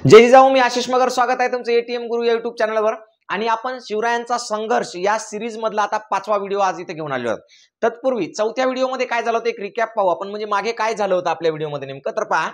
जय जिजाऊ, मी आशिष मगर, स्वागत आहे तुमचं एटीएम गुरु या युट्यूब चॅनलवर। आणि आपण शिवरायांचा संघर्ष या सिरीज मधला आता 5वा व्हिडिओ आज इथे घेऊन आलो आहोत। तत्पूर्वी 4थ्या व्हिडिओमध्ये काय झालं होतं एक रिकॅप पाहू आपण, म्हणजे मागे काय झालं होतं आपल्या व्हिडिओमध्ये नेमकं। तर पहा,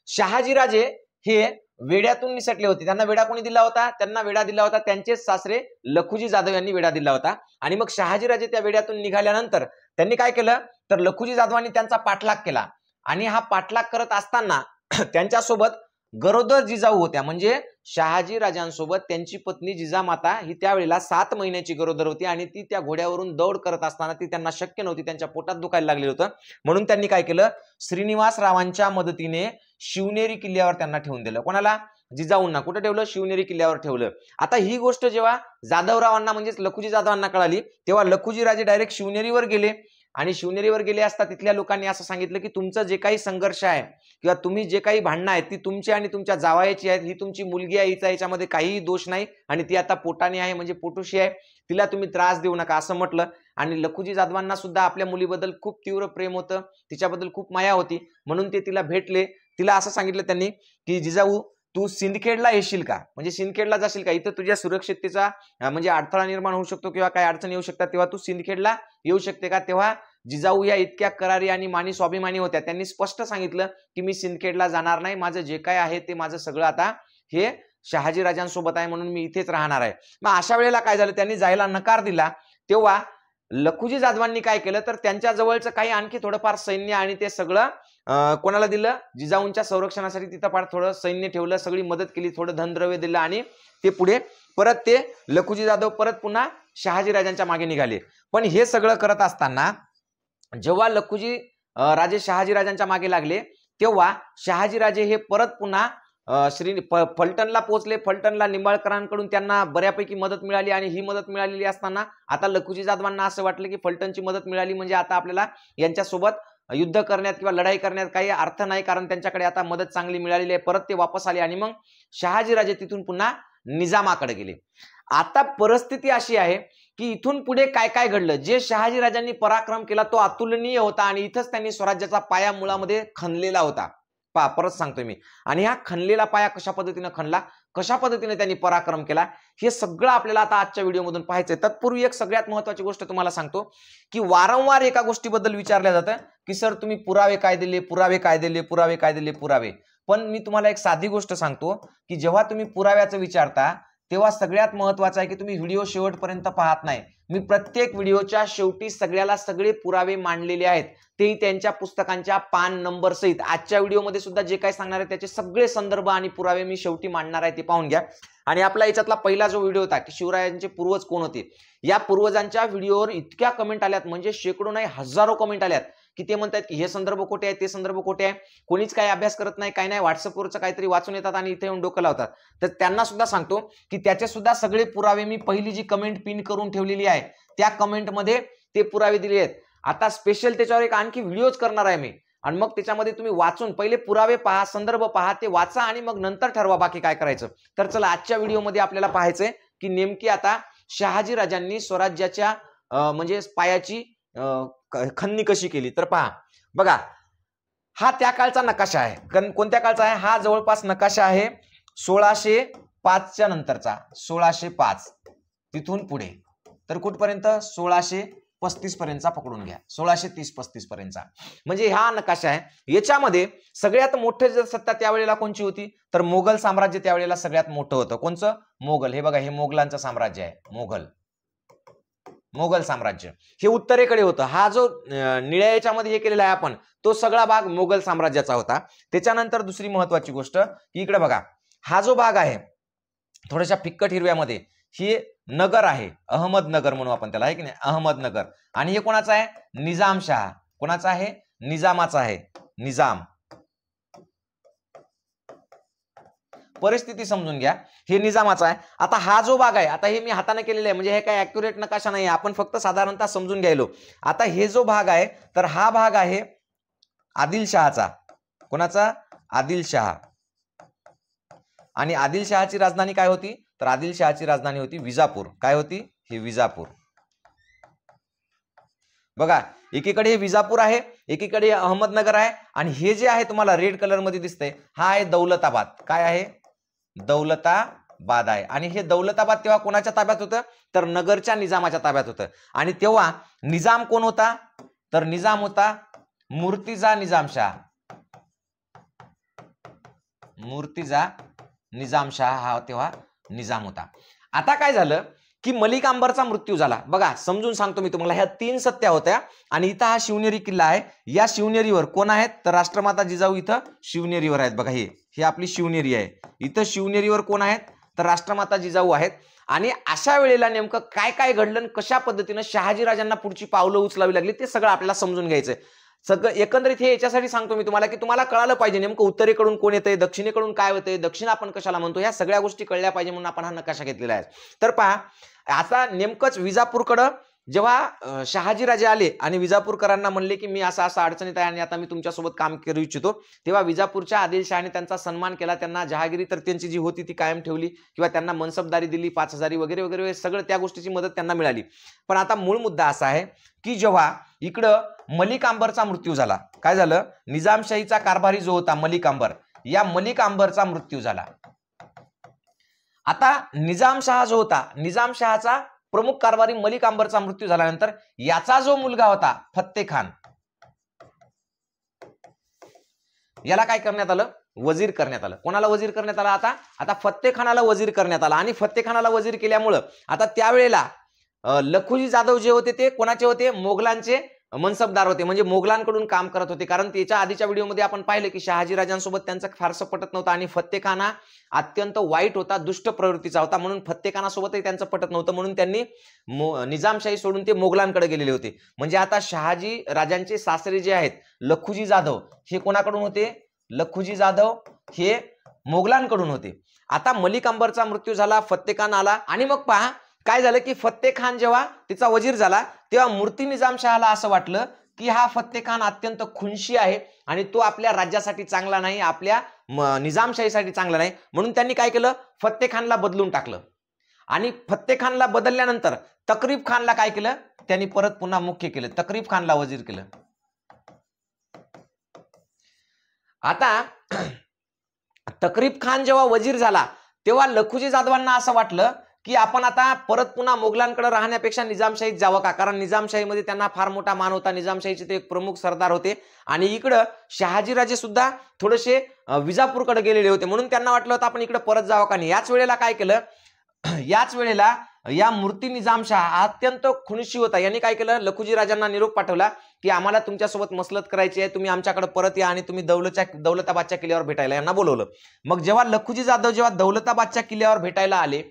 शहाजीराजे हे वेड्यातून निसटले होते। त्यांना वेडा कोणी दिला होता? त्यांना वेडा दिला होता त्यांचेच सासरे लखुजी जाधव यांनी वेडा दिला होता। आणि मग शहाजीराजे त्या वेड्यातून निघाल्यानंतर त्यांनी काय केलं तर लखुजी जाधवांनी त्यांचा पाठलाग केला। आणि हा पाठलाग करत असताना त्यांच्यासोबत गरोदर जिजाऊ होत्या, म्हणजे शहाजी राजांसोबत त्यांची पत्नी जिजामाता ही त्यावेळेला 7 महिन्याची गरोदर होती। आणि ती त्या घोड्यावरून दौड करत असताना ती त्यांना शक्य नव्हती, त्यांच्या पोटात दुखायला लागले होतं। म्हणून त्यांनी काय केलं, श्रीनिवासरावांच्या मदतीने शिवनेरी किल्ल्यावर त्यांना ठेवून दिलं। कोणाला? जिजाऊंना। कुठे ठेवलं? शिवनेरी किल्ल्यावर ठेवलं। आता ही गोष्ट जेव्हा जाधवरावांना म्हणजेच लखुजी जाधवांना कळाली, तेव्हा लखुजी राजे डायरेक्ट शिवनेरीवर गेले। आणि शिवनेरीवर गेले असता तिथल्या लोकांनी असं सांगितलं की तुमचं जे काही संघर्ष आहे किंवा तुम्ही जे काही भांडणं आहेत ती तुमची आणि तुमच्या जावयाची आहेत, ही तुमची मुलगी आहे, हिचा याच्यामध्ये काहीही दोष नाही आणि ती आता पोटाने आहे, म्हणजे पोटुशी आहे, तिला तुम्ही त्रास देऊ नका असं म्हटलं। आणि लखुजी जाधवांना सुद्धा आपल्या मुलीबद्दल खूप तीव्र प्रेम होतं, तिच्याबद्दल खूप माया होती, म्हणून ते तिला भेटले। तिला असं सांगितलं त्यांनी की जिजाऊ तू सिंदखेडला येशील का, म्हणजे सिंदखेडला जाशील का, इथं तुझ्या सुरक्षिततेचा म्हणजे अडथळा निर्माण होऊ शकतो किंवा काही अडचणी येऊ शकतात, तेव्हा तू सिंदखेडला येऊ शकते का? तेव्हा जिजाऊ या इतक्या करारी आणि मानी स्वाभिमानी होत्या, त्यांनी स्पष्ट सांगितलं की मी सिंदखेडला जाणार नाही, माझं जे काय आहे ते माझं सगळं आता हे शहाजी राजांसोबत आहे, म्हणून मी इथेच राहणार आहे। मग अशा वेळेला काय झालं, त्यांनी जायला नकार दिला। तेव्हा लखुजी जाधवांनी काय केलं तर त्यांच्या जवळचं काही आणखी थोडंफार सैन्य आणि ते सगळं कोणाला दिलं, जिजाऊंच्या संरक्षणासाठी तिथं फार थोडं सैन्य ठेवलं, सगळी मदत केली, थोडं धनद्रव्य दिलं आणि ते पुढे परत ते लखुजी जाधव परत पुन्हा शहाजी राजांच्या मागे निघाले। पण हे सगळं करत असताना जेव्हा लखुजी राजे शहाजी राजांच्या मागे लागले, तेव्हा शहाजी राजे हे परत पुन्हा फलटणला पोहोचले। फलटणला निंबाळकरांकडून त्यांना बऱ्यापैकी मदत मिळाली आणि ही मदत मिळालेली असताना आता लखुजी जाधवांना असं वाटलं की फलटणची मदत मिळाली म्हणजे आता आपल्याला यांच्यासोबत युद्ध करण्यात किंवा लढाई करण्यात काही अर्थ नाही, कारण त्यांच्याकडे आता मदत चांगली मिळालेली आहे। परत ते वापस आले आणि मग शहाजी राजे तिथून पुन्हा निजामाकडे गेले। आता परिस्थिती अशी आहे की इथून पुढे काय काय घडलं, जे शहाजी राजांनी पराक्रम केला तो अतुलनीय होता आणि इथंच त्यांनी स्वराज्याचा पाया मुळामध्ये खणलेला होता। परत सांगतोय मी, आणि हा खणलेला पाया कशा पद्धतीने खणला, कशा पद्धतीने त्यांनी पराक्रम केला, हे सगळं आपल्याला आता आजच्या व्हिडिओमधून पाहायचंय। तत्पूर्वी एक सगळ्यात महत्त्वाची गोष्ट तुम्हाला सांगतो की वारंवार एका गोष्टीबद्दल विचारलं जातं की सर तुम्ही पुरावे काय दिले, पुरावे काय दिले, पुरावे काय दिले, पुरावे। पण मी तुम्हाला एक साधी गोष्ट सांगतो की जेव्हा तुम्ही पुराव्याचं विचारता तेव्हा सगळ्यात महत्त्वाचं आहे की तुम्ही व्हिडिओ शेवटपर्यंत पाहत नाही। मी प्रत्येक व्हिडिओच्या शेवटी सगळ्याला सगळे पुरावे मांडलेले आहेत, तेही त्यांच्या पुस्तकांच्या पान नंबर सहित। आजच्या व्हिडिओमध्ये सुद्धा जे काही सांगणार आहे त्याचे सगळे संदर्भ आणि पुरावे मी शेवटी मांडणार आहे, ते पाहून घ्या। आणि आपला याच्यातला पहिला जो व्हिडिओ होता की शिवरायांचे पूर्वज कोण होते, या पूर्वजांच्या व्हिडिओवर इतक्या कमेंट आल्यात, म्हणजे शेकडो नाही हजारो कमेंट आल्यात की ते म्हणतात की हे संदर्भ खोटे आहे, ते संदर्भ खोटे आहे, कोणीच काही अभ्यास करत नाही, काही नाही, व्हॉट्सअपवरचं काहीतरी वाचून येतात आणि इथे येऊन डोकं लावतात। तर त्यांना सुद्धा सांगतो की त्याचे सुद्धा सगळे पुरावे मी पहिली जी कमेंट पिन करून ठेवलेली आहे त्या कमेंटमध्ये ते पुरावे दिले आहेत। आता स्पेशल त्याच्यावर एक आणखी व्हिडिओज करणार आहे मी, आणि मग त्याच्यामध्ये तुम्ही वाचून पहिले पुरावे पहा, संदर्भ पहा, ते वाचा आणि मग नंतर ठरवा बाकी काय करायचं। तर चला आजच्या व्हिडिओमध्ये आपल्याला पाहायचंय की नेमकी आता शहाजी राजांनी स्वराज्याच्या म्हणजे पायाची खणणी कशी केली। तर पहा बघा, हा त्या काळचा नकाशा आहे। कोणत्या काळचा आहे हा? जवळपास नकाशा आहे 1605च्या नंतरचा, 1605 तिथून पुढे तर कुठपर्यंत 1635 पर्यंतचा पकडून घ्या, 1630-35 पर्यंतचा म्हणजे हा नकाशा आहे। याच्यामध्ये सगळ्यात मोठं जर सत्ता त्यावेळेला कोणची होती तर मोगल साम्राज्य त्यावेळेला सगळ्यात मोठं होतं। कोणचं? मोगल। हे बघा, हे मोगलांचं साम्राज्य आहे, मोगल साम्राज्य हे उत्तरेकडे होतं। हा जो निळ्या याच्यामध्ये हे केलेला आहे आपण, तो सगळा भाग मोगल साम्राज्याचा होता। त्याच्यानंतर दुसरी महत्वाची गोष्ट की इकडे बघा, हा जो भाग आहे थोड्याशा फिक्कट हिरव्यामध्ये, हे नगर आहे, अहमदनगर म्हणू आपण त्याला, आहे की नाही, अहमदनगर। आणि हे कोणाचं आहे? निजामशाह। कोणाचा आहे? निजामाचा आहे, निजाम। परिस्थिती समजून घ्या, हे निजामाचा आहे। आता हा जो भाग आहे, आता हे मी हाताने केलेला आहे, म्हणजे हे काही ऍक्युरेट नकाशा नाही, आपण फक्त साधारणतः समजून घ्यायलो। आता हे जो भाग आहे तर हा भाग आहे आदिलशहाचा। कोणाचा? आदिलशहा। आणि आदिलशहाची राजधानी काय होती तर आदिलशहाची राजधानी होती विजापूर। काय होती? ही विजापूर। बघा, एकीकडे हे विजापूर आहे, एकीकडे अहमदनगर आहे, आणि हे जे आहे तुम्हाला रेड कलर मध्ये दिसतंय हा आहे दौलताबाद। काय आहे? दौलताबाद आहे. आणि हे दौलताबाद तेव्हा कोणाच्या ताब्यात होतं, तर नगरच्या निजामाच्या ताब्यात होतं. आणि तेव्हा निजाम कोण होता, तर निजाम होता मुर्तिजा निजामशाह. मुर्तिजा निजामशाह हा तेव्हा निजाम होता. आता काय झालं की मलिक अंबरचा मृत्यू झाला. बघा समजून सांगतो मी तुम्हाला, ह्या 3 सत्या होत्या आणि इथं हा शिवनेरी किल्ला आहे. या शिवनेरीवर कोण आहेत, तर राष्ट्रमाता जिजाऊ इथं शिवनेरीवर आहेत. बघा हे आपली शिवनेरी आहे. इथं शिवनेरीवर कोण आहेत, तर राष्ट्रमाता जिजाऊ आहेत. आणि अशा वेळेला नेमकं काय काय घडलं, कशा पद्धतीनं शहाजीराजांना पुढची पावलं उचलावी लागली, ते सगळं आपल्याला समजून घ्यायचंय. सगळं एकंदरीत हे याच्यासाठी सांगतो मी तुम्हाला की तुम्हाला कळालं पाहिजे नेमकं उत्तरेकडून कोण येतंय, दक्षिणेकडून काय होतंय, दक्षिण आपण कशाला म्हणतो, ह्या सगळ्या गोष्टी कळल्या पाहिजे म्हणून आपण हा नकाशा घेतलेला आहे. तर पहा आता नेमकंच विजापूरकडं जेव्हा शहाजीराजे आले आणि विजापूरकरांना म्हणले की मी असं अडचणीत आहे आणि आता मी तुमच्यासोबत काम करू इच्छितो, तेव्हा विजापूरच्या आदिलशहाने त्यांचा सन्मान केला. त्यांना जहागिरी तर त्यांची जी होती ती कायम ठेवली किंवा त्यांना मनसबदारी दिली, 5000 वगैरे वगैरे सगळं त्या गोष्टीची मदत त्यांना मिळाली. पण आता मूळ मुद्दा असा आहे की जेव्हा इकडं मलिक अंबरचा मृत्यू झाला, काय झालं, निजामशाहीचा कारभारी जो होता मलिक अंबर, या मलिक अंबरचा मृत्यू झाला. आता निजामशाह जो होता, निजामशहाचा प्रमुख कारभारी मलिक अंबरचा मृत्यू झाल्यानंतर याचा जो मुलगा होता फत्ते खान, याला काय करण्यात आलं, वजीर करण्यात आलं. कोणाला वजीर करण्यात आला, आता फत्ते खानाला वजीर करण्यात आला. आणि फत्ते खानाला वजीर केल्यामुळं आता त्यावेळेला लखुजी जाधव जे होते ते कोणाचे होते, मोगलांचे मनसबदार होते, म्हणजे मोगलांकडून काम करत होते. कारण त्याच्या आधीच्या व्हिडिओमध्ये आपण पाहिलं की शहाजीराजांसोबत त्यांचं फारसं पटत नव्हतं आणि फत्ते खान हा अत्यंत वाईट होता, दुष्ट प्रवृत्तीचा होता, म्हणून फत्ते खानासोबतही त्यांचं पटत नव्हतं. म्हणून त्यांनी निजामशाही सोडून ते मोगलांकडे गेलेले होते. म्हणजे आता शहाजी राजांचे सासरे जे आहेत लखुजी जाधव, हे कोणाकडून होते, लखुजी जाधव हे मोगलांकडून होते. आता मलिक अंबरचा मृत्यू झाला, फत्ते खान आला. आणि मग पहा काय झालं की फत्ते खान जेव्हा तिचा वजीर झाला तेव्हा मूर्ती निजामशहाला असं वाटलं की हा फत्ते खान अत्यंत खुनशी आहे आणि तो आपल्या राज्यासाठी चांगला नाही, आपल्या निजामशाहीसाठी चांगला नाही. म्हणून त्यांनी काय केलं, फत्ते खानला बदलून टाकलं. आणि फत्ते खानला बदलल्यानंतर तकरीब खानला काय केलं, त्यांनी परत पुन्हा मुख्य केलं, तकरीब खानला वजीर केलं. आता तकरीब खान जेव्हा वजीर झाला तेव्हा लखुजी जाधवांना असं वाटलं की आपण आता परत पुन्हा मोगलांकडे राहण्यापेक्षा निजामशाहीत जावं का, कारण निजामशाहीमध्ये त्यांना फार मोठा मान होता, निजामशाहीचे ते एक प्रमुख सरदार होते. आणि इकडं शहाजीराजे सुद्धा थोडेसे विजापूरकडे गेलेले होते, म्हणून त्यांना वाटलं होतं आपण इकडे परत जावं का नाही. याच वेळेला काय केलं, याच वेळेला या मूर्ती निजामशाह अत्यंत खुनशी होता. यांनी काय केलं, लखुजी राजांना निरोप पाठवला की आम्हाला तुमच्यासोबत मसलत करायची आहे, तुम्ही आमच्याकडे परत या आणि तुम्ही दौलताबादच्या किल्ल्यावर भेटायला. यांना बोलवलं. मग जेव्हा लखुजी जाधव जेव्हा दौलताबादच्या किल्ल्यावर भेटायला आले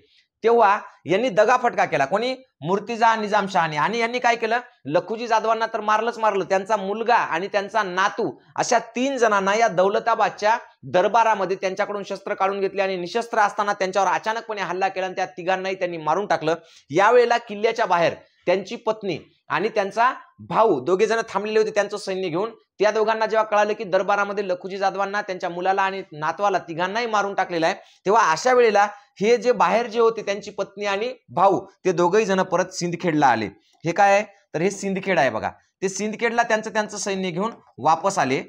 तेव्हा यांनी दगाफटका केला. कोणी, मुर्तिजा निजामशहाने. आणि यांनी काय केलं, लखुजी जाधवांना तर मारलं, त्यांचा मुलगा आणि त्यांचा नातू अशा 3 जणांना या दौलताबादच्या दरबारामध्ये त्यांच्याकडून शस्त्र काढून घेतले आणि निशस्त्र असताना त्यांच्यावर अचानकपणे हल्ला केला आणि त्या तिघांनाही त्यांनी मारून टाकलं. यावेळेला किल्ल्याच्या बाहेर त्यांची पत्नी आणि त्यांचा भाऊ दोघे जण थांबलेले होते त्यांचं सैन्य घेऊन. त्या दोघांना जेव्हा कळालं की दरबारामध्ये लखुजी जाधवांना, त्यांच्या मुलाला आणि नातवाला तिघांनाही मारून टाकलेलं आहे, तेव्हा अशा वेळेला हे जे बाहेर जे होते त्यांची पत्नी आणि भाऊ ते दोघही जण परत सिंदखेडला आले. हे काय आहे, तर हे सिंदखेड आहे बघा. ते सिंदखेडला त्यांचं सैन्य घेऊन वापस आले.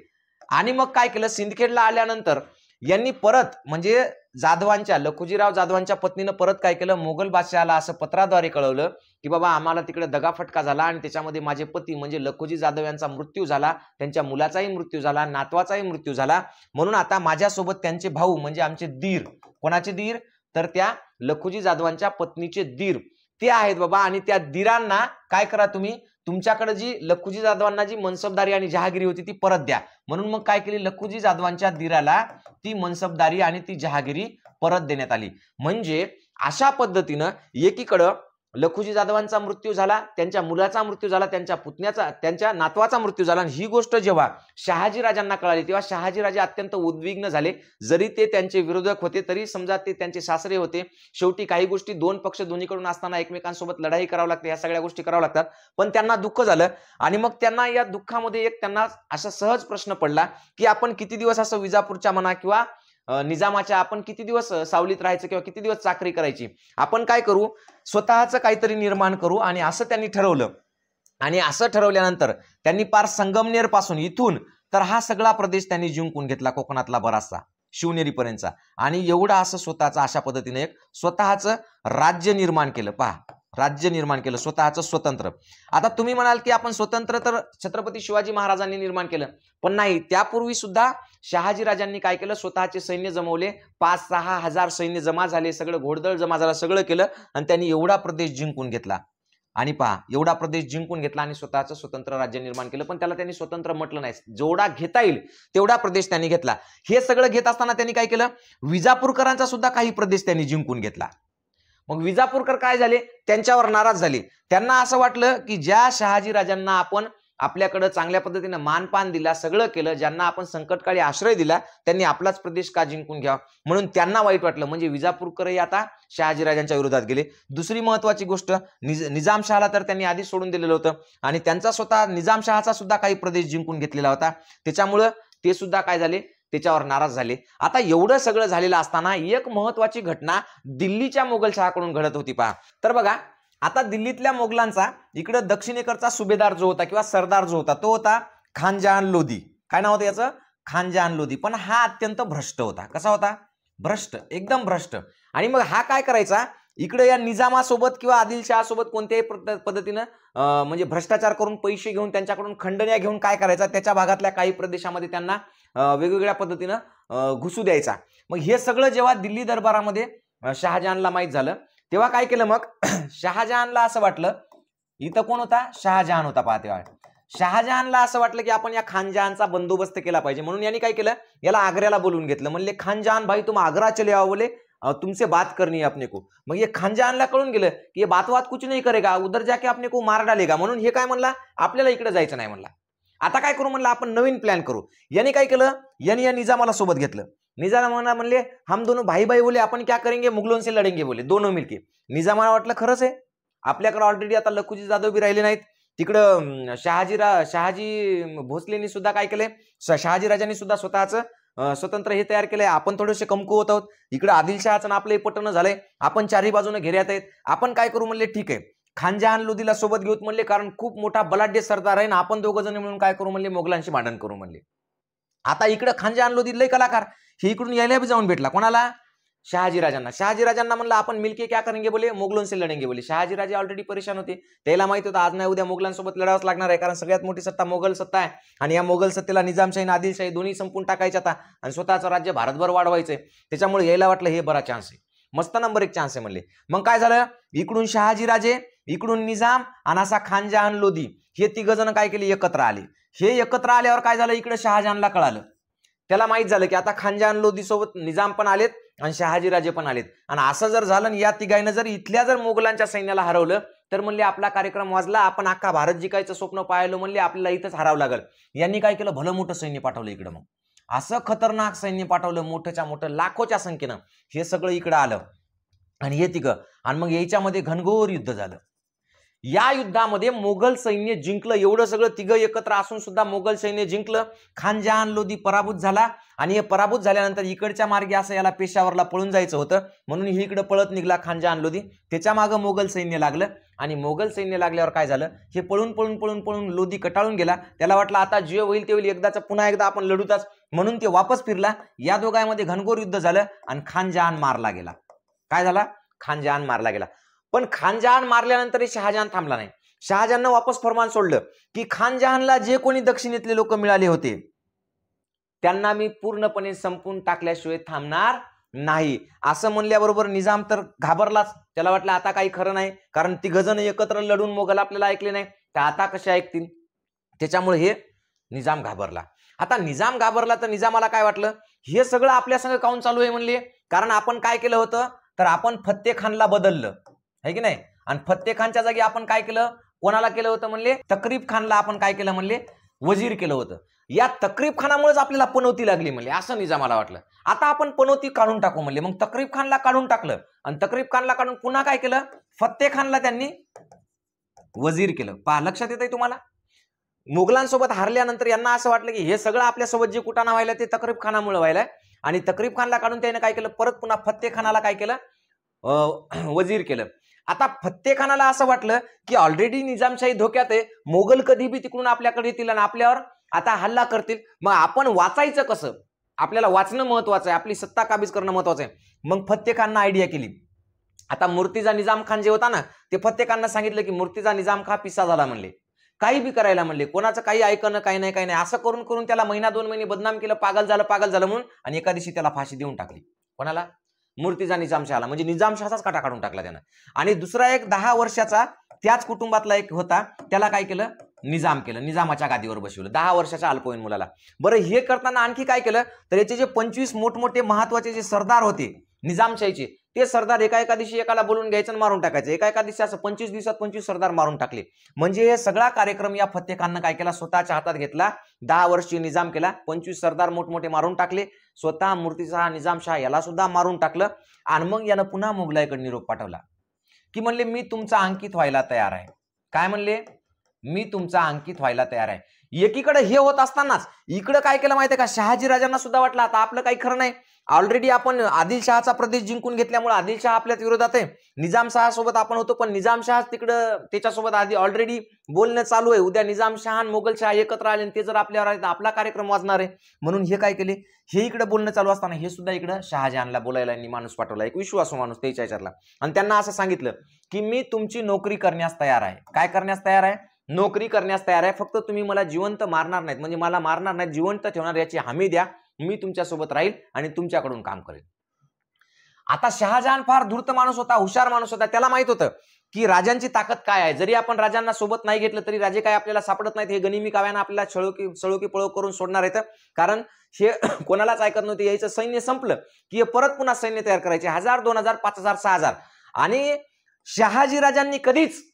आणि मग काय केलं, सिंदखेडला आल्यानंतर यांनी परत म्हणजे जाधवांच्या, लखुजीराव जाधवांच्या पत्नीनं परत काय केलं, मोगल बादशहाला असं पत्राद्वारे कळवलं की बाबा आम्हाला तिकडे दगाफटका झाला आणि त्याच्यामध्ये माझे पती म्हणजे लखुजी जाधव यांचा मृत्यू झाला, त्यांच्या मुलाचाही मृत्यू झाला, नातवाचाही मृत्यू झाला. म्हणून आता माझ्यासोबत त्यांचे भाऊ म्हणजे आमचे दीर, कोणाचे दीर, तर त्या लखुजी जाधवांच्या पत्नीचे दीर ते आहेत बाबा. आणि त्या दीरांना काय करा, तुम्ही तुमच्याकडे जी लखुजी जाधवांना जी मनसबदारी आणि जहागिरी होती ती परत द्या. म्हणून मग काय केली, लखुजी जाधवांच्या दीराला ती मनसबदारी आणि ती जहागिरी परत देण्यात आली. म्हणजे अशा पद्धतीनं एकीकडं लखुजी जाधवांचा मृत्यू झाला, त्यांच्या मुलाचा मृत्यू झाला, त्यांच्या पुतण्याचा, त्यांच्या नातवाचा मृत्यू झाला. आणि ही गोष्ट जेव्हा शहाजीराजांना कळाली तेव्हा शहाजीराजे अत्यंत उद्विग्न झाले. जरी ते त्यांचे विरोधक होते तरी समजा ते त्यांचे सासरे होते. शेवटी काही गोष्टी 2 पक्ष दोन्हीकडून असताना एकमेकांसोबत लढाई करावी लागते, या सगळ्या गोष्टी कराव्या लागतात. पण त्यांना दुःख झालं आणि मग त्यांना या दुःखामध्ये एक त्यांना असा सहज प्रश्न पडला की आपण किती दिवस असं विजापूरच्या म्हणा किंवा निजामाच्या आपण किती दिवस सावलीत राहायचं किंवा किती दिवस चाकरी करायची, आपण काय करू, स्वतःचं काहीतरी निर्माण करू. आणि असं त्यांनी ठरवलं. आणि असं ठरवल्यानंतर त्यांनी पार संगमनेर पासून इथून तर हा सगळा प्रदेश त्यांनी जिंकून घेतला, कोकणातला बराचसा. शिवनेरीपर्यंतचा, आणि एवढा असं स्वतःचं अशा पद्धतीने एक स्वतःचं राज्य निर्माण केलं. पहा, राज्य निर्माण केलं स्वतःचं स्वतंत्र. आता तुम्ही म्हणाल की आपण स्वतंत्र तर छत्रपती शिवाजी महाराजांनी निर्माण केलं, पण नाही, त्यापूर्वी सुद्धा शहाजी राजांनी काय केलं, स्वतःचे सैन्य जमवले, 5-6 हजार सैन्य जमा झाले, सगळं घोडदळ जमा झालं, सगळं केलं, आणि त्यांनी एवढा प्रदेश जिंकून घेतला. आणि पहा, एवढा प्रदेश जिंकून घेतला आणि स्वतःचं स्वतंत्र राज्य निर्माण केलं, पण त्याला त्यांनी स्वतंत्र म्हटलं नाही. जेवढा घेता येईल तेवढा प्रदेश त्यांनी घेतला. हे सगळं घेत असताना त्यांनी काय केलं, विजापूरकरांचा सुद्धा काही प्रदेश त्यांनी जिंकून घेतला. मग विजापूरकर काय झाले, त्यांच्यावर नाराज झाले. त्यांना असं वाटलं की ज्या शहाजी राजांना आपण आपल्याकडे चांगल्या पद्धतीने मानपान दिला, सगळं केलं, ज्यांना आपण संकटकाळी आश्रय दिला, त्यांनी आपलाच प्रदेश का जिंकून घ्यावा, म्हणून त्यांना वाईट वाटलं. म्हणजे विजापूरकरही आता शहाजी राजांच्या विरोधात गेले. दुसरी महत्वाची गोष्ट, निजामशहाला तर त्यांनी आधीच सोडून दिलेलं होतं, आणि त्यांचा स्वतः निजामशहाचा सुद्धा काही प्रदेश जिंकून घेतलेला होता. त्याच्यामुळं ते सुद्धा काय झाले, त्याच्यावर नाराज झाले. आता एवढं सगळं झालेलं असताना एक महत्वाची घटना दिल्लीच्या मोगलशहाकडून घडत होती. पहा, तर बघा, आता दिल्लीतल्या मोगलांचा इकडे दक्षिणेकडचा सुभेदार जो होता किंवा सरदार जो होता, तो होता खानजहान लोधी. काय नाव होतं याचं, खानजहान लोधी. पण हा अत्यंत भ्रष्ट होता. कसा होता, भ्रष्ट, एकदम भ्रष्ट. आणि मग हा काय करायचा, इकडे या निजामासोबत किंवा आदिलशहासोबत कोणत्याही पद्धतीनं म्हणजे भ्रष्टाचार करून पैसे घेऊन त्यांच्याकडून खंडण्या घेऊन काय करायचा, त्याच्या भागातल्या काही प्रदेशामध्ये त्यांना वेगवेगळ्या पद्धतीनं घुसू द्यायचा. मग हे सगळं जेव्हा दिल्ली दरबारामध्ये शहाजहानला माहीत झालं, तेव्हा काय केलं, मग शहाजहानला असं वाटलं, इथं कोण होता, शहाजहान होता. पहा, तेव्हा शहाजहानला असं वाटलं की आपण या खानजहानचा बंदोबस्त केला पाहिजे, म्हणून यांनी काय केलं, याला आग्र्याला बोलवून घेतलं. म्हणले, खानजहान भाई तुम आग्रा चले आओ, बोले तुमसे बात करनी है अपने को. मग ये खानजहानला कळून गेलं की ये बात कुछ नहीं करेगा, उधर जाके अपने को मार डालेगा, म्हणून हे काय म्हणला, आपल्याला इकडे जायचं नाही म्हणला. आता काय करू म्हणलं, आपण नवीन प्लॅन करू. यांनी काय केलं, यांनी या निजामाला सोबत घेतलं. निजामाला म्हणले, हम दोनों भाई भाई बोले, आपण क्या करेंगे, मुगलों से लढेंगे बोले, दोनों मिलके. निजामाला वाटलं खरंच आहे, आपल्याकडे ऑलरेडी आता लखुजी जाधव बी राहिले नाहीत, तिकडं शहाजी भोसलेंनी सुद्धा काय केलंय, शहाजी राजांनी सुद्धा स्वतःचं स्वतंत्र हे तयार केलंय, आपण थोडेसे कमकुवत आहोत, इकडे आदिलशहाचं आपलं पटणं झालंय, आपण चारही बाजूने घेऱ्यात आहेत, आपण काय करू म्हणले, ठीक आहे, खानजहान लोधीला सोबत घेऊत म्हणले, कारण खूप मोठा बलाढ्य सरदार आहे ना, आपण दोघं जण मिळून काय करू म्हणले, मोगलांशी भांडण करू म्हणले. आता इकडे खानजहान लोधी लय कलाकार, हे इकडून यायला बी जाऊन भेटला कोणाला, शहाजी राजांना. शहाजी राजांना म्हणलं, आपण मिलके क्या करेंगे बोले, मोगलों से लढेंगे बोले. शहाजी राजे ऑलरेडी परेशान होते, त्याला माहित होतं आज नाही उद्या मोगलांसोबत लढावंच लागणार आहे, कारण सगळ्यात मोठी सत्ता मोगल सत्ता आहे, आणि या मोगल सत्तेला निजामशाही आणि आदिलशाही दोन्ही संपून टाकायचं आता, आणि स्वतःचं राज्य भारतभर वाढवायचंय. त्याच्यामुळे यायला वाटलं हे बरा चान्स आहे, मस्त नंबर 1 चान्स आहे म्हणले. मग काय झालं, इकडून शहाजी राजे, इकडून निजाम, आणि असा खानजहान लोधी, हे तिघ जण काय केले, एकत्र आले. हे एकत्र आल्यावर काय झालं, इकडे शहाजहानला कळालं, त्याला माहित झालं की आता खानजहान लोधी सोबत निजाम पण आलेत आणि शहाजी राजे पण आलेत, आणि असं जर झालं, या तिघांना जर इथल्या जर मोगलांच्या सैन्याला हरवलं, तर म्हणले आपला कार्यक्रम वाजला, आपण अख्खा भारत जिकायचं स्वप्न पाहिलं, म्हणले आपल्याला इथंच हरावं लागल. यांनी काय केलं, भलं मोठं सैन्य पाठवलं इकडं. मग असं खतरनाक सैन्य पाठवलं, मोठ्याच्या मोठं, लाखोच्या संख्येनं हे सगळं इकडं आलं, आणि हे तिघं, आणि मग याच्यामध्ये घनघोर युद्ध झालं. या युद्धामध्ये मोगल सैन्य जिंकलं, एवढं सगळं तिघं एकत्र असून सुद्धा मोगल सैन्य जिंकलं. खानजहान लोधी पराभूत झाला, आणि हे पराभूत झाल्यानंतर इकडच्या मार्गे असं याला पेशावरला पळून जायचं होतं, म्हणून हे इकडे पळत निघला खानजहान लोधी. त्याच्या मागं मोगल सैन्य लागलं, आणि मोगल सैन्य लागल्यावर काय झालं, हे पळून पळून पळून पळून लोधी कटाळून गेला. त्याला वाटलं आता जे होईल ते होईल, एकदाच पुन्हा एकदा आपण लढूताच, म्हणून ते वापस फिरला. या दोघांमध्ये घनघोर युद्ध झालं, आणि खानजहान मारला गेला. काय झाला, खानजहान मारला गेला. पण खानजहान मारल्यानंतर शहाजहान थांबला नाही. शहाजहाननं वापस फरमान सोडलं की खानजहानला जे कोणी दक्षिणेतले लोक मिळाले होते त्यांना मी पूर्णपणे संपून टाकल्याशिवाय थांबणार नाही, असं म्हणल्याबरोबर निजाम तर घाबरलाच. त्याला वाटलं आता काही खरं नाही, कारण तिघजण एकत्र लढून मोगल आपल्याला ऐकले नाही, तर आता कसे ऐकतील. त्याच्यामुळे हे निजाम घाबरला. आता निजाम घाबरला तर निजामाला काय वाटलं, हे सगळं आपल्या संग काऊन चालू आहे म्हणले, कारण आपण काय केलं होतं, तर आपण फत्ते खानला बदललं आहे की नाही, आणि फत्ते खानच्या जागी आपण काय केलं, कोणाला केलं होतं म्हणले, तकरीब खानला आपण काय केलं म्हणले, वजीर केलं होतं. या तकरीब खानामुळेच आपल्याला पनौती लागली म्हणले, असं निजामाला वाटलं. आता आपण पनौती काढून टाकू म्हणले. मग तकरीब खानला काढून टाकलं, आणि तकरीब खानला काढून पुन्हा काय केलं, फत्ते खानला त्यांनी वजीर केलं. पहा, लक्षात येतंय तुम्हाला. मुघलांसोबत हारल्यानंतर यांना असं वाटलं की हे सगळं आपल्यासोबत जे कुटाणा व्हायला ते तकरीब खानामुळे व्हायला, आणि तकरीब खानला काढून त्याने काय केलं, परत पुन्हा फत्ते खानाला काय केलं, वजीर केलं. आता फत्ते खानाला असं वाटलं की ऑलरेडी निजामशाही धोक्यात आहे, मोगल कधी बी तिकडून आपल्याकडे येतील आणि आपल्यावर आता हल्ला करतील, मग आपण वाचायचं कसं. आपल्याला वाचणं महत्वाचं आहे, आपली सत्ता काबीज करणं महत्वाचं आहे. मग फत्ते खाननं आयडिया केली. आता मुर्तिजा निजाम खान जे होता ना, ते फत्ते खाननं सांगितलं की मुर्तिजा निजाम खा पिसा झाला म्हणले, काही बी करायला म्हणले, कोणाचं काही ऐकणं काही नाही. असं करून करून त्याला महिना 2 महिने बदनाम केलं, पागल झालं म्हणून, आणि एका दिवशी त्याला फाशी देऊन टाकली. कोणाला? मुर्तिजा निजामशहाला, म्हणजे निजामशहाचाच काटा काढून टाकला त्यानं. आणि दुसरा एक 10 वर्षाचा त्याच कुटुंबातला एक होता, त्याला काय केलं? निजाम केलं, निजामाच्या गादीवर बसवलं 10 वर्षाच्या अल्पवयीन मुलाला. बरं, हे करताना आणखी काय केलं तर याचे जे 25 मोठमोठे महत्वाचे जे सरदार होते निजामशाहीचे, ते सरदार एका दिवशी एकाला बोलून घ्यायचं आणि मारून टाकायचं. एका दिवशी असं 25 दिवसात 25 सरदार मारून टाकले. म्हणजे हे सगळा कार्यक्रम या फत्ते खाननं काय केला? स्वतःच्या हातात घेतला, 10 वर्षीय निजाम केला, 25 सरदार मोठमोठे मारून टाकले, स्वतः मुर्तिजा निजामशाह याला सुद्धा मारून टाकलं. आणि मग यानं पुन्हा मोगलाईकडे निरोप पाठवला की म्हणले मी तुमचा अंकित व्हायला तयार आहे. काय म्हणले? मी तुमचा अंकित व्हायला तयार आहे. एकीकडे हे होत असतानाच इकडे काय केलं माहितीये का? शहाजी राजांना सुद्धा वाटलं आता आपलं काही खरं नाही, ऑलरेडी आपण आदिलशहाचा प्रदेश जिंकून घेतल्यामुळे आदिलशहा आपल्याच विरोधात आहे, निजामशहा सोबत आपण होतो, पण निजामशहा तिकडं त्याच्यासोबत आधी ऑलरेडी बोलणं चालू आहे. उद्या निजामशहा आणि मोगलशहा एकत्र आले आणि ते जर आपल्यावर आले तर आपला कार्यक्रम वाजणार आहे. म्हणून हे काय केले, हे इकडे बोलणं चालू असताना हे सुद्धा इकडे शहाजहानला बोलायला माणूस पाठवला, एक विश्वासू माणूस त्याच्या ह्याच्यातला, आणि त्यांना असं सांगितलं की मी तुमची नोकरी करण्यास तयार आहे. काय करण्यास तयार आहे? नोकरी करण्यास तयार आहे. फक्त तुम्ही मला जिवंत मारणार नाहीत, म्हणजे मला मारणार नाहीत, जिवंत ठेवणार याची हमी द्या. मी तुमच्यासोबत राहील आणि तुमच्याकडून काम करेल. आता शहाजहान फार धूर्त माणूस होता, हुशार माणूस होता. त्याला माहित होतं की राजांची ताकद काय आहे. जरी आपण राजांना सोबत नाही घेतलं तरी राजे काय आपल्याला सापडत नाहीत. हे गनिमी काव्यानं आपल्याला छळोकी पळो करून सोडणार आहेत. कारण हे कोणालाच ऐकत नव्हते. यायचं सैन्य संपलं की हे परत पुन्हा सैन्य तयार करायचे, 1000, 2000, 5000, 6000. आणि शहाजी राजांनी कधीच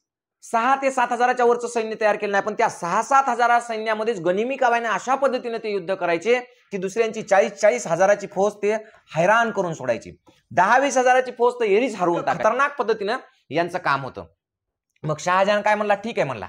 6 ते 7,000च्या वरचं सैन्य तयार केलं नाही. पण त्या 6-7 हजार सैन्यामध्येच गनिमी काव्याने अशा पद्धतीने ते युद्ध करायचे की दुसऱ्यांची 40-40 हजाराची फौज ते हैराण करून सोडायची. 10-20 हजाराची फौज तर एरीच हरवून टाकायची. खतरनाक पद्धतीनं यांचं काम होतं. मग शहाजहान काय म्हणला? ठीक आहे म्हणला,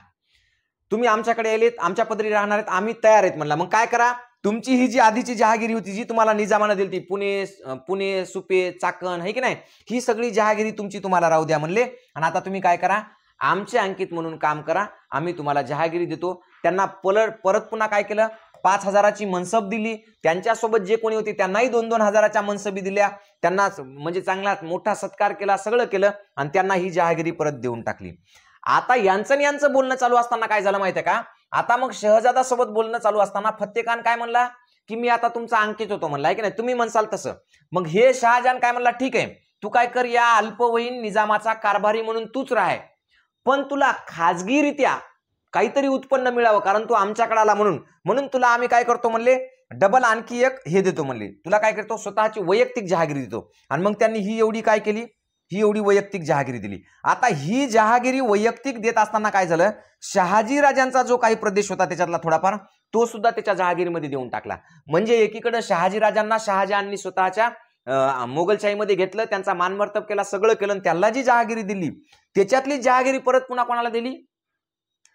तुम्ही आमच्याकडे आलेत, आमच्या पदरी राहणार आहेत, आम्ही तयार आहेत म्हणला. मग काय करा, तुमची ही जी आधीची जहागिरी होती जी तुम्हाला निजामानं दिली, पुणे, सुपे, चाकण, है की नाही, ही सगळी जहागिरी तुमची तुम्हाला राहू द्या म्हणले. आणि आता तुम्ही काय करा, आमचे अंकित म्हणून काम करा, आम्ही तुम्हाला जहागिरी देतो. त्यांना परत पुन्हा काय केलं, 5,000ची मनसब दिली. त्यांच्यासोबत जे कोणी होते त्यांनाही 2-2 हजाराच्या मनसबी दिल्या. त्यांना म्हणजे चांगला मोठा सत्कार केला, सगळं केलं, आणि त्यांना ही जहागिरी परत देऊन टाकली. आता यांचं बोलणं चालू असताना काय झालं माहितीये का? आता मग शहजादा सोबत बोलणं चालू असताना फत्ते खान काय म्हणला की मी आता तुमचा अंकित होतो म्हणला, आहे की नाही, तुम्ही म्हणसाल तसं. मग हे शहाजहान काय म्हणला, ठीक आहे तू काय कर, या अल्पवयीन निजामाचा कारभारी म्हणून तूच राह, पण तुला खाजगीरित्या काहीतरी उत्पन्न मिळावं, कारण तू आमच्याकडे आला म्हणून तुला आम्ही काय करतो म्हणले, डबल आणखी एक हे देतो म्हणले, तुला काय करतो, स्वतःची वैयक्तिक जहागिरी देतो. आणि मग त्यांनी ही एवढी काय केली, ही एवढी वैयक्तिक जहागिरी दिली. आता ही जहागिरी वैयक्तिक देत असताना काय झालं, शहाजी राजांचा जो काही प्रदेश होता त्याच्यातला थोडाफार तो सुद्धा त्याच्या जहागिरीमध्ये देऊन टाकला. म्हणजे एकीकडे शहाजी राजांना शहाजहाननी स्वतःच्या मोगलशाहीमध्ये घेतलं, त्यांचा मानमर्तब केला, सगळं केलं, त्याला जी जहागिरी दिली त्याच्यातली जहागिरी परत पुन्हा कोणाला दिली,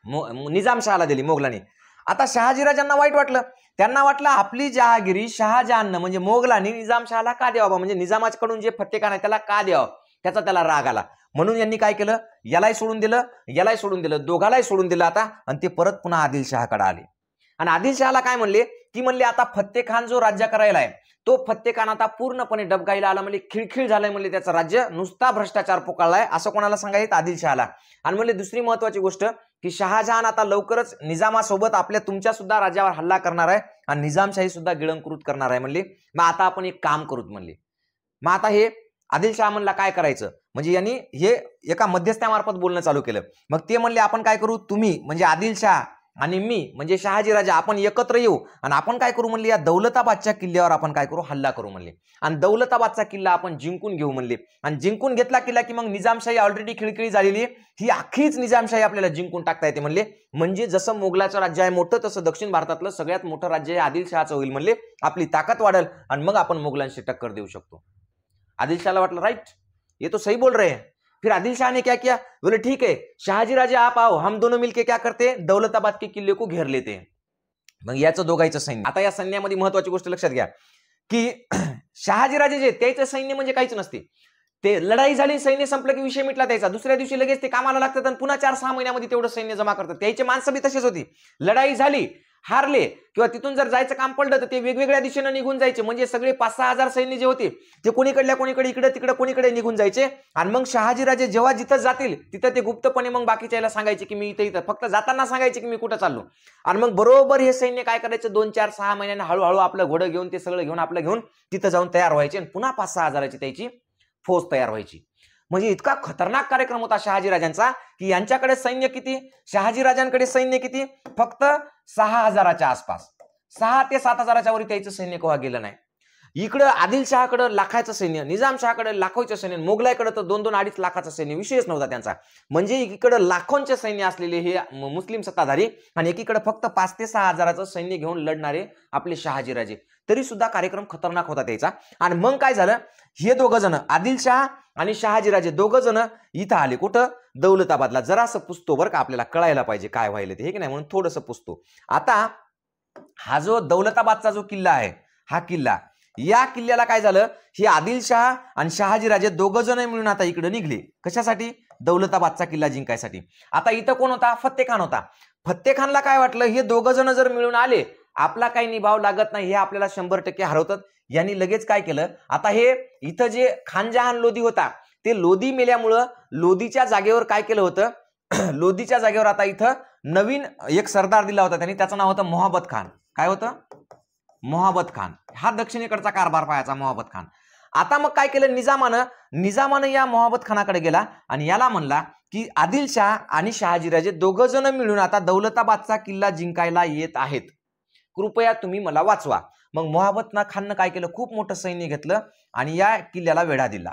निजामशहाला दिली, मोगलांनी. आता शहाजी राजांना वाईट वाटलं, त्यांना वाटलं आपली जहागिरी शहाजहाननं म्हणजे मोगलांनी निजामशहाला का द्यावा, म्हणजे निजामाकडून जे फत्ते खान आहे त्याला का द्यावं, त्याला राग आला. म्हणून यांनी काय केलं, यालाही सोडून दिलं, दोघालाही सोडून दिलं आता, आणि ते परत पुन्हा आदिलशहाकडे आले. आणि आदिलशहाला काय म्हणले आता फत्ते खान जो राज्य करायला आहे तो फत्ते खान आता पूर्णपणे डबगाईला आला, म्हणजे खिळखिळ झालंय म्हणले, त्याचं राज्य नुसता भ्रष्टाचार पोकाळलाय, असं कोणाला सांगायचं, आदिलशहाला. आणि म्हणले दुसरी महत्वाची गोष्ट की शहाजहान आता लवकरच निजामासोबत आपल्या तुमच्या सुद्धा राज्यावर हल्ला करणार आहे आणि निजामशाही सुद्धा गिळंकृत करणार आहे म्हणले. मग आता आपण एक काम करूत म्हणले. मग आता हे आदिलशहा म्हणला काय करायचं, म्हणजे यांनी हे एका मध्यस्थामार्फत बोलणं चालू केलं. मग ते म्हणले आपण काय करू, तुम्ही म्हणजे आदिलशहा आणि मी म्हणजे शहाजी राजा आपण एकत्र येऊ आणि आपण काय करू म्हणले, या दौलताबादच्या किल्ल्यावर आपण काय करू, हल्ला करू म्हणले, आणि दौलताबादचा किल्ला आपण जिंकून घेऊ म्हणले. आणि जिंकून घेतला किल्ला की मग निजामशाही ऑलरेडी खिळखिळी झालेली, ही अख्खीच निजामशाही आपल्याला जिंकून टाकता येते म्हणले. म्हणजे जसं मोगलाचं राज्य आहे मोठं, तसं दक्षिण भारतातलं सगळ्यात मोठं राज्य आहे आदिलशहाचं होईल म्हणले. आपली ताकद वाढेल आणि मग आपण मोगलांशी टक्कर देऊ शकतो. आदिलशाहला वाटलं राइट, ये तो सही बोल रहे हैं. फिर आदिलशाह ने क्या किया, बोले ठीक है शहाजी राजा आप आओ, हम दोनों मिलके क्या करते हैं, दौलताबाद के किल्ले को घेर लेते हैं. मग याचं दोघांचं सैन्य. आता या सैन्यामध्ये महत्वाची गोष्ट लक्षात घ्या की शहाजी राजे जे त्याचं सैन्य म्हणजे काहीच नसते, ते लढाई झाली, सैन्य संपलं की विषय मिटला त्याचा, दुसऱ्या दिवशी लगेच ते कामाला लागतात आणि पुन्हा 4-6 महिन्यामध्ये तेवढं सैन्य जमा करतात. त्याची माणसं बी तशीच होती, लढाई झाली हारले किंवा तिथून जर जायचं काम पडलं तर ते वेगवेगळ्या दिशेने निघून जायचे, म्हणजे सगळे 5-6 हजार सैन्य जे होते ते कोणीकडे इकडे तिकडे कोणीकडे निघून जायचे. आणि मग शहाजीराजे जेव्हा जिथं जातील तिथं ते गुप्तपणे मग बाकीच्याला सांगायचे की मी इथं फक्त जाताना सांगायचे की मी कुठं चाललो. आणि मग बरोबर हे सैन्य काय करायचं 2-4-6 महिन्यांनी हळूहळू आपलं घोडं घेऊन ते सगळं घेऊन आपलं घेऊन तिथं जाऊन तयार व्हायचे आणि पुन्हा 5-6 हजाराची त्याची फौज तयार व्हायची. म्हणजे इतका खतरनाक कार्यक्रम होता शहाजीराजांचा की यांच्याकडे सैन्य किती, शहाजीराजांकडे सैन्य किती, फक्त 6,000च्या आसपास. 6 ते 7 हजाराच्या वर त्याचं सैन्य केव्हा गेलं नाही. इकडं आदिलशहाकडे लाखाचं सैन्य, निजामशहाकडे लाखोचं सैन्य, मोगलाईकडे तर 2-2-2.5 लाखाचं सैन्य, विषयच नव्हता त्यांचा. म्हणजे एकीकडे लाखोंचे सैन्य असलेले हे मुस्लिम सत्ताधारी आणि एकीकडे फक्त 5 ते 6 हजाराचं सैन्य घेऊन लढणारे आपले शहाजीराजे. तरी सुद्धा कार्यक्रम खतरनाक होता त्याचा. आणि मग काय झालं, हे दोघं जण आदिलशहा आणि शहाजीराजे दोघं जण इथं आले. कुठं, दौलताबादला. जरासं पुसतो बरं का, आपल्याला कळायला पाहिजे काय व्हायला ते, हे की नाही, म्हणून थोडंसं पुसतो. आता हा जो दौलताबादचा जो किल्ला आहे, हा किल्ला, या किल्ल्याला काय झालं, हे आदिलशहा आणि शहाजीराजे दोघं जण मिळून आता इकडे निघले. कशासाठी, दौलताबादचा किल्ला जिंकायसाठी. आता इथं कोण होता, फत्तेखान होता. फत्तेखानला काय वाटलं, हे दोघं जण जर मिळून आले, आपला काही निभाव लागत नाही, हे आपल्याला 100% हरवतात. यांनी लगेच काय केलं, आता हे इथं जे खानजहान लोधी होता, ते लोधी मेल्यामुळं लोधीच्या जागेवर काय केलं होतं, लोधीच्या जागेवर आता इथं नवीन एक सरदार दिला होता त्यांनी, त्याचं नाव होतं मोहब्बत खान. काय होतं, मोहब्बत खान. हा दक्षिणेकडचा कारभार पाहायचा मोहब्बत खान. आता मग काय केलं निजामानं या मोहब्बत खानाकडे गेला आणि याला म्हणला की आदिलशहा आणि शहाजीराजे दोघं जण मिळून आता दौलताबादचा किल्ला जिंकायला येत आहेत, कृपया तुम्ही मला वाचवा. मग मोहब्बत खाननं काय केलं, खूप मोठं सैन्य घेतलं आणि या किल्ल्याला वेढा दिला.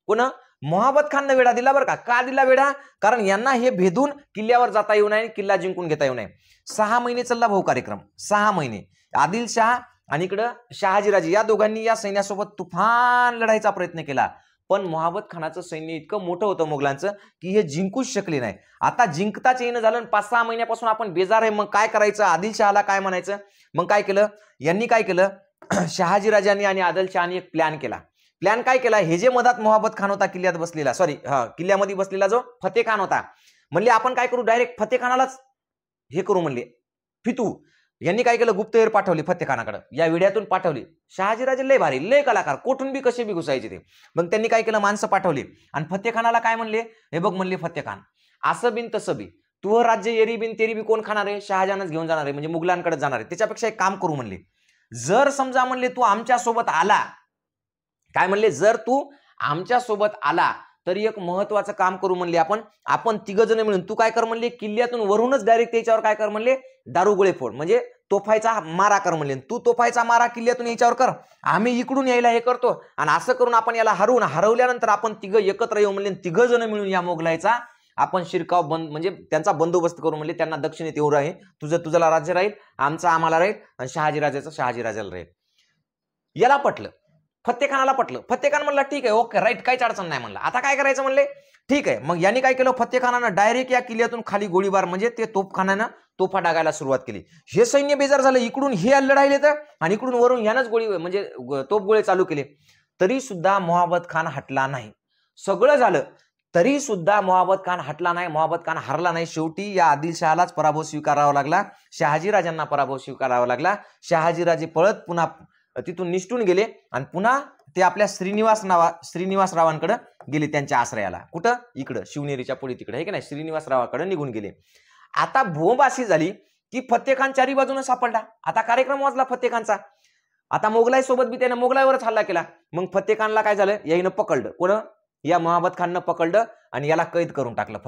कोण, मोहब्बत खाननं वेढा दिला. बरं का दिला वेढा, कारण यांना हे भेदून किल्ल्यावर जाता येऊ नये, किल्ला जिंकून घेता येऊ नये. 6 महिने चालला भाऊ कार्यक्रम, 6 महिने. आदिलशहा आणि इकडं शहाजीराजे या दोघांनी या सैन्यासोबत तुफान लढायचा प्रयत्न केला. पण मोहब्बत खानाचं सैन्य इतकं मोठं होतं मुघलांचं की हे जिंकूच शकले नाही. आता जिंकताच येणं झालं, 5-6 महिन्यापासून आपण बेजार आहे. मग काय करायचं, आदिलशहाला काय म्हणायचं. मग काय केलं यांनी, काय केलं शहाजीराजांनी आणि आदिलशहानी एक प्लॅन केला. प्लॅन काय केला, हे जे मधात मोहब्बत खान होता किल्ल्यात बसलेला, किल्ल्यामध्ये बसलेला जो फतेखान होता, म्हणले आपण काय करू, डायरेक्ट फतेखानालाच हे करू म्हणले, फितू. यांनी काय केलं, गुप्तहेर पाठवले फतेखानाकडे, या विड्यातून पाठवले. शहाजीराजे लय भारी, लय कलाकार, कोठून बी कसे बी घुसायचे ते. मग त्यांनी काय केलं, माणसं पाठवली आणि फतेखानाला काय म्हणले, हे बघ म्हणले फतेखान, असं बिन तसं बी तू राज्य येरी बिन तेरी बी कोण खाणार आहे, शहाजहानच घेऊन जाणार आहे, म्हणजे मुघलांकडे जाणार आहे. त्याच्यापेक्षा एक काम करू म्हणले, जर समजा म्हणले तू आमच्या सोबत आला, काय म्हणले, जर तू आमच्या सोबत आला तर एक महत्वाचं काम करू म्हणले, आपण तिघं जण मिळून, तू काय कर म्हणले, किल्ल्यातून वरूनच डायरेक्ट त्याच्यावर काय कर म्हणले, दारुगोळे फोड, म्हणजे तोफायचा मारा कर म्हणले. तू तोफायचा मारा किल्ल्यातून याच्यावर कर, आम्ही इकडून यायला हे करतो, आणि असं करून आपण याला हरवल्यानंतर आपण तिघं एकत्र येऊ म्हणले, तिघं जण मिळून या मोगलाईचा आपण शिरकाव म्हणजे त्यांचा बंदोबस्त करू म्हणले. त्यांना दक्षिणेत येऊ राहील, तुझला राज्य राहील, आमचा आम्हाला राहील, आणि शहाजीराजाचं शहाजीराजाला राहील. याला पटलं, फतेखानाला पटलं. फतेखान म्हणला ठीक आहे, ओके राईट, काहीच अडचण नाही म्हणला. आता काय करायचं म्हणले, ठीक आहे. मग यांनी काय केलं, फतेखानानं डायरेक्ट या किल्ल्यातून खाली गोळीबार, म्हणजे ते तोफखानानं तोफा डागायला सुरुवात केली. हे सैन्य बेजार झालं, इकडून हे लढायले तर, आणि इकडून वरून यानंच गोळी म्हणजे तोफगोळे चालू केले. तरी सुद्धा मोहब्बत खान हटला नाही. सगळं झालं तरी सुद्धा मोहब्बत खान हटला नाही, मोहब्बत खान हरला नाही. शेवटी या आदिलशहालाच पराभव स्वीकारावा लागला, शहाजीराजांना पराभव स्वीकारावा लागला. शहाजीराजे पळत पुन्हा तिथून निष्ठून गेले आणि पुन्हा ते आपल्या श्रीनिवासरावांकडे गेले, त्यांच्या आश्रयाला. कुठं, इकडं शिवनेरीच्या पुढे तिकडे, हे की नाही, श्रीनिवासरावाकडे निघून गेले. आता बोंब अशी झाली की फतेखान चारी बाजूने सापडला. आता कार्यक्रम वाजला फतेखानचा. आता मोगलाई सोबत बी त्याने मोगलाईवरच हल्ला केला. मग फतेखानला काय झालं, याईनं पकडलं, कोण, या मोहब्बत खाननं पकडलं आणि याला कैद करून टाकलं.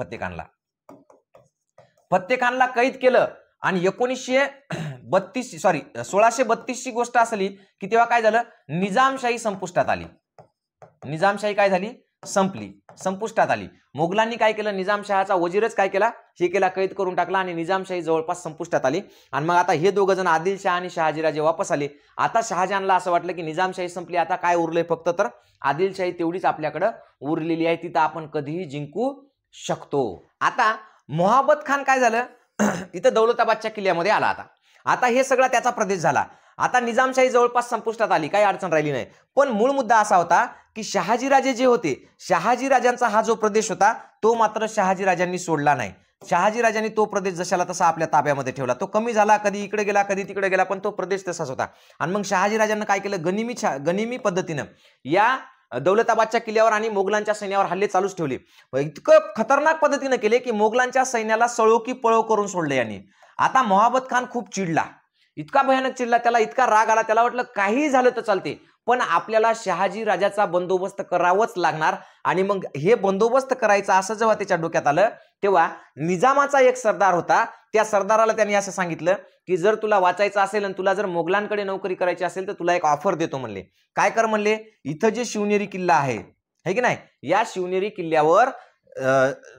फतेखानला कैद केलं आणि 1632 ची गोष्ट असली की तेव्हा काय झालं, निजामशाही संपुष्टात आली. निजामशाही काय झाली, संपुष्टात आली. मोगलांनी काय केलं, निजामशहाचा वजीरच काय केला, हे केला, कैद करून टाकला आणि निजामशाही जवळपास संपुष्टात आली. आणि मग आता हे दोघं जण आदिलशहा आणि शहाजीराजे वापस आले. आता शहाजहानला असं वाटलं की निजामशाही संपली, आता काय उरलंय फक्त तर आदिलशाही तेवढीच आपल्याकडे उरलेली आहे, तिथं आपण कधीही जिंकू शकतो. आता मोहब्बत खान काय झालं, इथं दौलताबादच्या किल्ल्यामध्ये आला. आता हे सगळा त्याचा प्रदेश झाला. आता निजामशाही जवळपास संपुष्टात आली, काही अडचण राहिली नाही. पण मूळ मुद्दा असा होता की शहाजीराजे जे होते, शहाजीराजांचा हा जो प्रदेश होता तो मात्र शहाजीराजांनी सोडला नाही. शहाजीराजांनी तो प्रदेश जशाला तसा आपल्या ताब्यामध्ये ठेवला. तो कमी झाला, कधी इकडे गेला कधी तिकडे गेला, पण तो प्रदेश तसाच होता. आणि मग शहाजीराजांना काय केलं, गनिमी पद्धतीनं या दौलताबादच्या किल्ल्यावर आणि मोगलांच्या सैन्यावर हल्ले चालूच ठेवले. इतकं खतरनाक पद्धतीनं केले की मोगलांच्या सैन्याला सळो की पळो करून सोडले यांनी. आता मोहब्बत खान खूप चिडला, इतका भयानक चिडला, त्याला इतका राग आला, त्याला वाटलं काही झालं तर चालते पण आपल्याला शहाजी राजाचा बंदोबस्त करावाच लागणार. आणि मग हे बंदोबस्त करायचा असं जेव्हा त्याच्या डोक्यात आलं तेव्हा निजामाचा एक सरदार होता, त्या सरदाराला त्यांनी असं सांगितलं की जर तुला वाचायचं असेल आणि तुला जर मोगलांकडे नोकरी करायची असेल तर तुला एक ऑफर देतो म्हणले. काय कर म्हणले, इथं जे शिवनेरी किल्ला आहे की नाही, या शिवनेरी किल्ल्यावर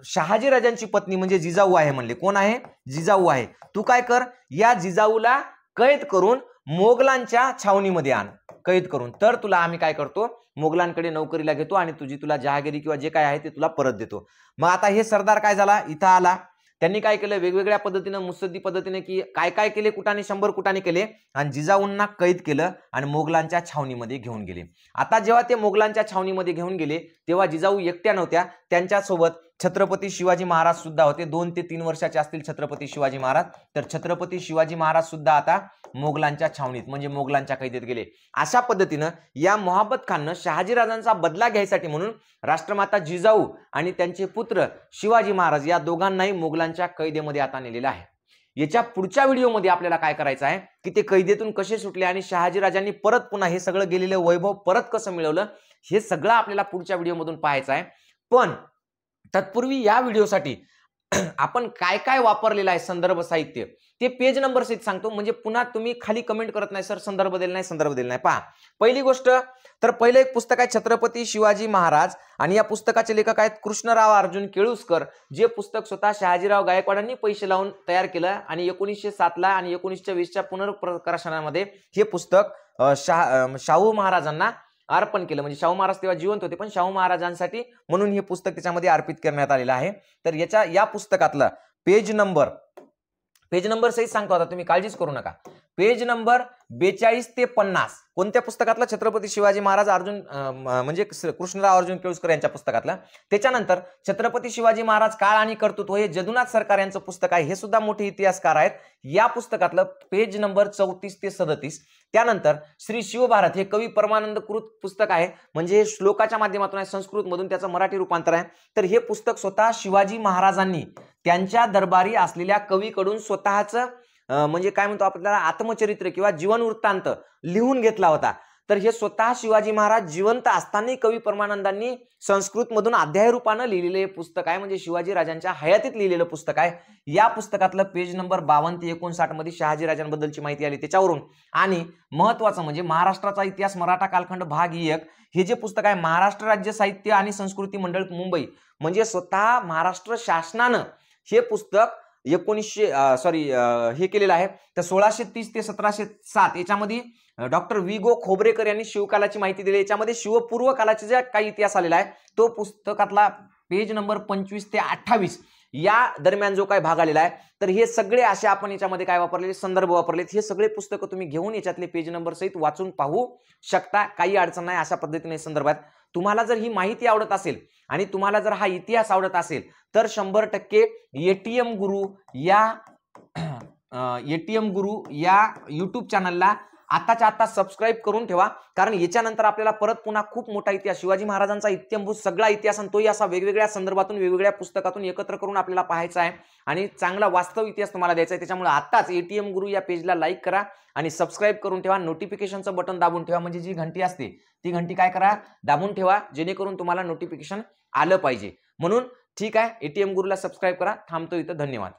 शहाजी राजांची पत्नी म्हणजे जिजाऊ आहे म्हणले. कोण आहे, जिजाऊ आहे. तू काय कर, या जिजाऊला कैद करून मोगलांच्या छावणीमध्ये आण, कैद करून, तर तुला आम्ही काय करतो, मोगलांकडे नोकरीला घेतो आणि तुला जहागिरी किंवा जे काय आहे ते तुला परत देतो. मग आता हे सरदार काय झाला, इथं आला, त्यांनी काय केलं, वेगवेगळ्या पद्धतीने मुत्सद्दी पद्धतीने की काय काय केले, कुटाने 100 कुटाने केले आणि जिजाऊंना कैद केलं आणि मोगलांच्या छावणीमध्ये घेऊन गेले. आता जेव्हा ते मोगलांच्या छावणीमध्ये घेऊन गेले तेव्हा जिजाऊ एकट्या नव्हत्या, त्यांच्यासोबत छत्रपती शिवाजी महाराज सुद्धा होते. 2 ते 3 वर्षाचे असतील छत्रपती शिवाजी महाराज. तर छत्रपती शिवाजी महाराज सुद्धा आता मोगलांच्या छावणीत म्हणजे मोगलांच्या कैदेत गेले. अशा पद्धतीनं या मोहब्बत खाननं शहाजीराजांचा बदला घ्यायसाठी म्हणून राष्ट्रमाता जिजाऊ आणि त्यांचे पुत्र शिवाजी महाराज या दोघांनाही मोगलांच्या कैदेमध्ये आता नेलेलं आहे. याच्या पुढच्या व्हिडिओमध्ये आपल्याला काय करायचं आहे की ते कैदेतून कसे सुटले आणि शहाजीराजांनी परत पुन्हा हे सगळं गेलेलं वैभव परत कसं मिळवलं, हे सगळं आपल्याला पुढच्या व्हिडिओमधून पाहायचं आहे. पण तत्पूर्वी या व्हिडिओसाठी आपण काय काय वापरलेलं आहे संदर्भ साहित्य ते पेज नंबर सहित सांगतो, म्हणजे पुन्हा तुम्ही खाली कमेंट करत नाही सर संदर्भ दिला नाही, संदर्भ दिला नाही. पहा, पहिली गोष्ट तर पहिलं एक पुस्तक आहे छत्रपती शिवाजी महाराज आणि या पुस्तकाचे लेखक आहेत कृष्णराव अर्जुन केळुसकर. जे पुस्तक स्वतः शहाजीराव गायकवाडांनी पैसे लावून तयार केलं आणि 1907 ला आणि 1920च्या पुनर्प्रकाशनामध्ये हे पुस्तक शाहू महाराजांना अर्पण केलं. म्हणजे शाहू महाराज तेव्हा जिवंत होते पण शाहू महाराजांसाठी म्हणून हे पुस्तक त्याच्यामध्ये अर्पित करण्यात आलेलं आहे. तर या पुस्तकातलं पेज नंबर सहित सांगतो, आता तुम्ही काळजीच करू नका. पेज नंबर 42 ते 50 कोणत्या पुस्तकातला, छत्रपती शिवाजी महाराज म्हणजे कृष्णराव अर्जुन केळुसकर यांच्या पुस्तकातलं. त्याच्यानंतर छत्रपती शिवाजी महाराज काळ आणि कर्तृत्व हे जदुनाथ सरकार यांचं पुस्तक आहे, हे सुद्धा मोठे इतिहासकार आहेत. या पुस्तकातलं पेज नंबर 34 ते 37. त्यानंतर श्री शिवभारत हे कवी परमानंद कृत पुस्तक आहे, म्हणजे हे श्लोकाच्या माध्यमातून आहे, संस्कृत मधून त्याचं मराठी रूपांतर आहे. तर हे पुस्तक स्वतः शिवाजी महाराजांनी त्यांच्या दरबारी असलेल्या कवीकडून स्वतःचं म्हणजे काय म्हणतो आपल्याला आत्मचरित्र किंवा जीवन वृत्तांत लिहून घेतला होता. तर हे स्वतः शिवाजी महाराज जिवंत असताना कवी परमानंदांनी संस्कृत मधून अध्याय रूपानं लिहिलेले पुस्तक आहे, म्हणजे शिवाजी राजांच्या हयातीत लिहिलेलं पुस्तक आहे. या पुस्तकातलं पेज नंबर 52 ते 59 मध्ये शहाजी राजांबद्दलची माहिती आली त्याच्यावरून. आणि महत्वाचं म्हणजे महाराष्ट्राचा इतिहास मराठा कालखंड भाग 1 हे जे पुस्तक आहे महाराष्ट्र राज्य साहित्य आणि संस्कृती मंडळ मुंबई, म्हणजे स्वतः महाराष्ट्र शासनानं हे पुस्तक हे केलेलं आहे. तर 1630 ते 1707 याच्यामध्ये डॉक्टर विगो खोबरेकर यांनी शिवकालाची माहिती दिली. याच्यामध्ये शिवपूर्व कालाचे जे काही इतिहास आलेला आहे तो पुस्तकातला पेज नंबर 25 ते 28 या दरम्यान जो काही भाग आलेला आहे. तर हे सगळे असे आपण याच्यामध्ये काय वापरलेले संदर्भ वापरलेत. हे सगळे पुस्तकं तुम्ही घेऊन याच्यातले पेज नंबर सहित वाचून पाहू शकता, काही अडचण नाही. अशा पद्धतीने संदर्भात तुम्हाला जर ही माहिती आवडत असेल आणि तुम्हाला जर हा इतिहास आवडत असेल तर 100% एटीएम गुरु या YouTube चॅनलला आताच्या आता सबस्क्राईब करून ठेवा, कारण याच्यानंतर आपल्याला परत पुन्हा खूप मोठा इतिहास शिवाजी महाराजांचा इत्यंभूत सगळा इतिहास आणि तोही असा वेगवेगळ्या संदर्भातून वेगवेगळ्या पुस्तकातून एकत्र करून आपल्याला पाहायचा आहे आणि चांगला वास्तव इतिहास तुम्हाला द्यायचा आहे. त्याच्यामुळे आताच एटीएम गुरु या पेजला लाईक करा आणि सबस्क्राईब करून ठेवा. नोटिफिकेशनचं बटन दाबून ठेवा, म्हणजे जी घंटी असते ती घंटी काय करा, दाबून ठेवा, जेणेकरून तुम्हाला नोटिफिकेशन आलं पाहिजे. म्हणून ठीक आहे, एटीएम गुरुला सबस्क्राईब करा. थांबतो इथं. धन्यवाद.